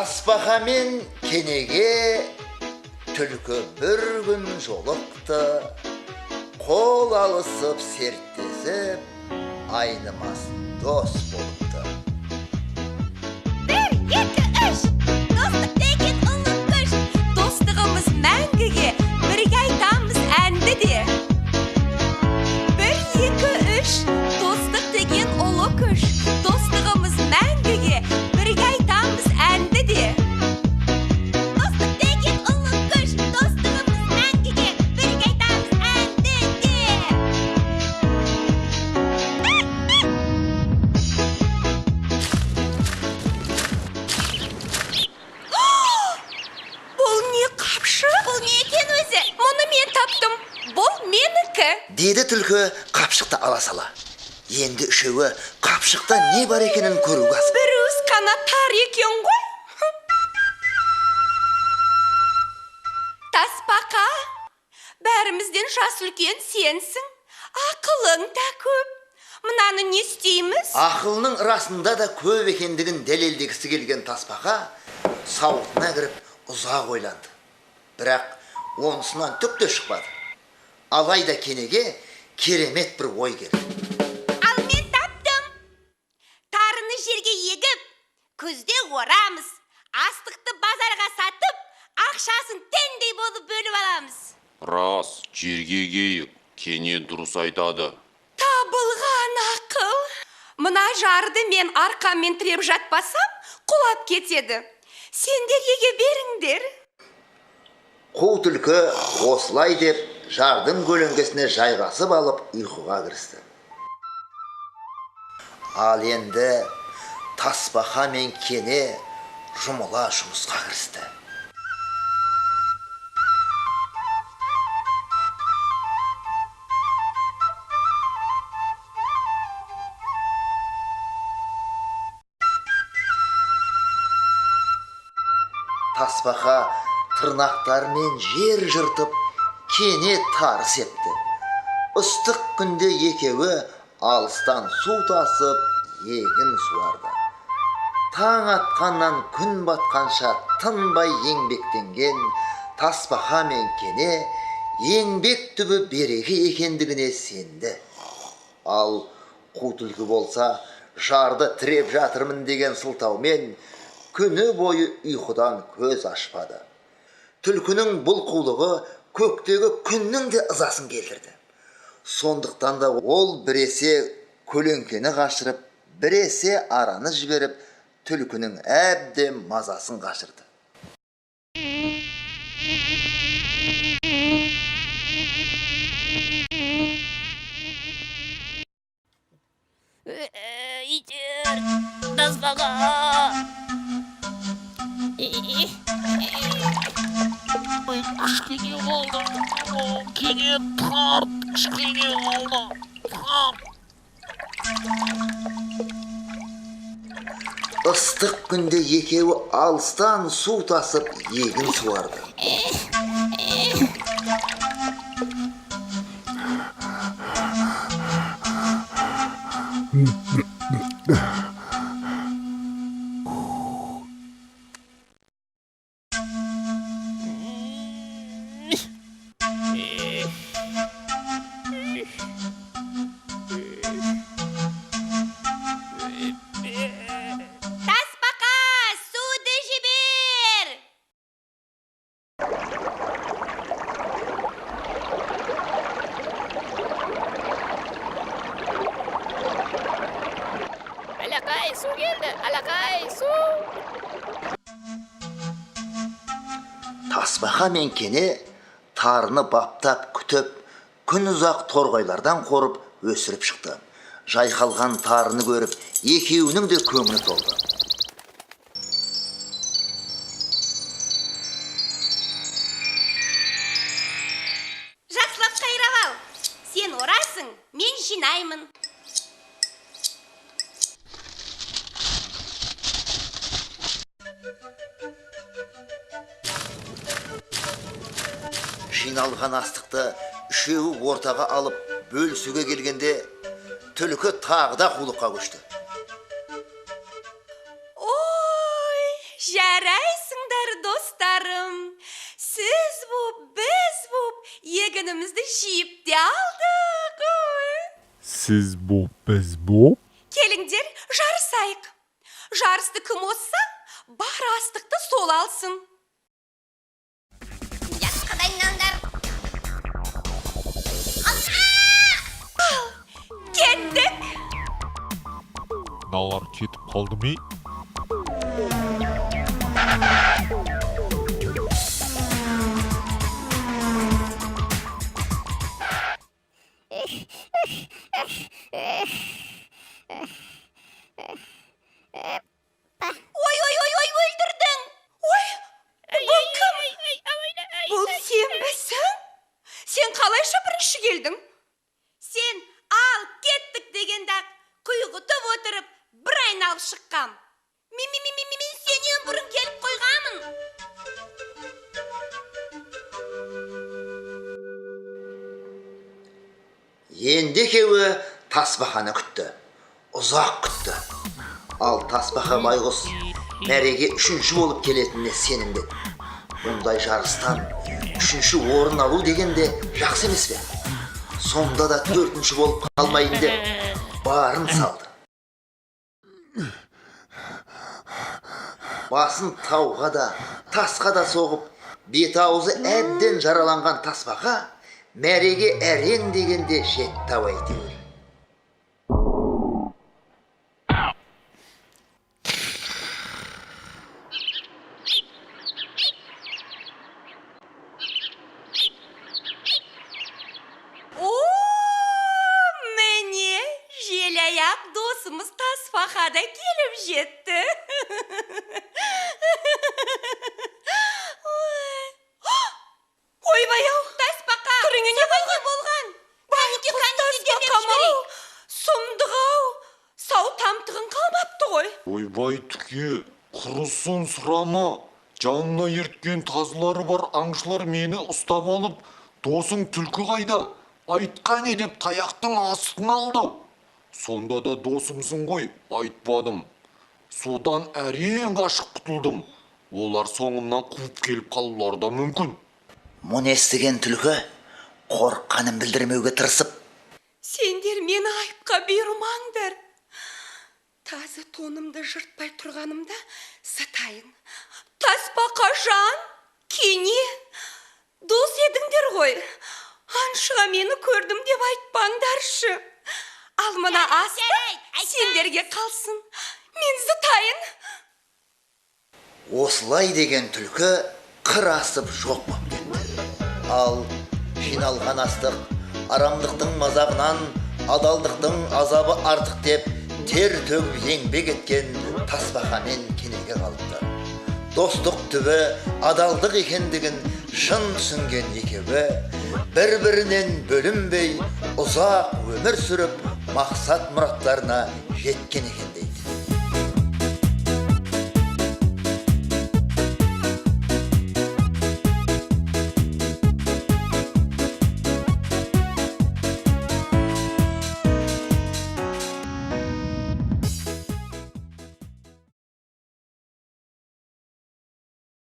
Тасбақа мен кенеге түлкі бір күн жолықты, қол алысып серттесіп, айнымас дос болыпты. Бір, екі, үш, достық деген ұлы күш, достығымыз мәңгіге, бірге айтамыз әнді де. Бір, екі, үш, достық деген ұлы күш, достығымыз мәңгіге, бірге айтамыз әнді де. Достық деген ұлы күш, достығымыз мәңгіге, бірге айтамыз әнді де. Бұл не қапшы? Бұл не екен өзі? Мұны мен таптым. Бұл менікі. Деді түлкі қапшықты ала сала. Енді үшеуі қапшықта не бар екенін көруге асып. Бір уыс қанаттар екен ғой. Тасбақа, бәрімізден жас үлкен сенсің. Ақылың да көп. Мынаны не істейміз? Ақылының расында да көп екендігін дәлелдегісі келген Тасбақа сауытына кіріп ұзақ ойланды. Бірақ онысынан түк те шықпады. Алайда кенеге керемет бір ой келді. Ал мен таптым. Тарыны жерге егіп, күзде орамыз. Астықты базарға сатып, ақшасын теңдей болып бөліп аламыз. Рас, жерге кейік, кене дұрыс айтады. Табылған ақыл. Мына жарды мен арқаммен тіреп жатпасам, құлап кетеді. Сендер еге беріңдер. Қу түлкі осылай деп жардың көлеңкесіне жайғасып алып ұйқыға кірісті. Ал енді Тасбақа мен кене жұмыла жұмысқа кірісті. Тасбақа тырнақтарымен жер жыртып, кене тары септі. Ыстық күнде екеуі алыстан су тасып, егін суарды. Таң атқаннан күн батқанша тынбай еңбектенген Тасбақа мен кене еңбек түбі береке екендігіне сенді. Ал қу түлкі болса, жарды тіреп жатырмын деген сылтаумен күні бойы ұйқыдан көз ашпады. Түлкінің бұл қулығы көктегі күннің де ызасын келтірді. Сондықтан да ол біресе көлеңкені қашырып, біресе араны жіберіп, түлкінің әбден мазасын қашырды. Итер, Тасбақа. Кішкене қалды. Кене тарт, кішкене қалды. Ыстық күнде екеуі алыстан су тасып, егін суарды. Тасбақа, суды жібер. Алақай, су келді, алақай, су. Тасбақа мен кене тарыны баптап күтіп, күн ұзақ торғайлардан қорып өсіріп шықты. Жайқалған тарыны көріп, екеуінің де көңілі толды. Жақсылап қайрап ал. Сен орасың, мен жинаймын. Жиналған астықты үшеуі ортаға алып бөлісуге келгенде түлкі тағы да қулыққа көшті. Ой, Жарайсыңдар, достарым. Сіз боп, біз боп, егінімізді жиып те алдық. Сіз боп, біз боп? Келіңдер, жарысайық. Жарысты кім озса, бар астықты сол алсын. Кеттік. Налар кетіп қалды ме? Ой, өлдірдің. Ой, бұл кім? Бұл сен бісің? Сен қалайша бірінші келдің? Сен ал кеттік дегенде-ақ құйғытып отырып бір айналып шыққам. Мен сенен бұрын келіп қойғамын. Енді екеуі тасбақаны күтті. Ұзақ күтті. Ал тасбақа байғұс мәреге үшінші болып келетініне сенімді. Мұндай жарыстан үшінші орын алу дегенде жақсы емес пе? Сонда да төртінші болып қалмайын деп барын салды. Басын тауға да, тасқа да соғып, бет аузы әбден жараланған тасбақа мәреге әрең дегенде жетті әйтеуір. Міне, желаяқ досымыз тасбақа да келіп жетті. Ойбай-ау, тасбақа, түріңе не болған? Тасбақам-ау, сұмдық-ау, сау тамтығын қалмапты ғой. Ойбай түке, құрысын сұрама. Жанына ерткен тазылары бар аңшылар мені ұстап алып, досың түлкі қайда? Айтқан деп таяқтың астын алды. Сонда да досымсың ғой, айтпадым. Судан әрең қашып құтылдым. Олар соңымнан қуып келіп қалулары да мүмкін. Мұны естіген түлкі қорыққанын білдірмеуге тырысып: Сендер мені айыпқа бұйырмаңдар. Тазы тонымды жыртпай тұрғанымда сатайын. Тасбақа жан, кене, дос едіңдер ғой. Аншыға мені көрдім деп айтпаңдаршы. Ал мына асты сендерге қалсын. Мен сатайын. Осылай деген түлкі қыр асып жоқ боп кетті. Ал жиналған астық арамдықтың мазағынан адалдықтың азабы артық деп тер төгіп еңбек еткен тасбақа мен кенеге қалыпты. Достық түбі адалдық екендігін шын түсінген екеуі бір-бірінен бөлінбей ұзақ өмір сүріп мақсат мұраттарына жеткен екен дейді.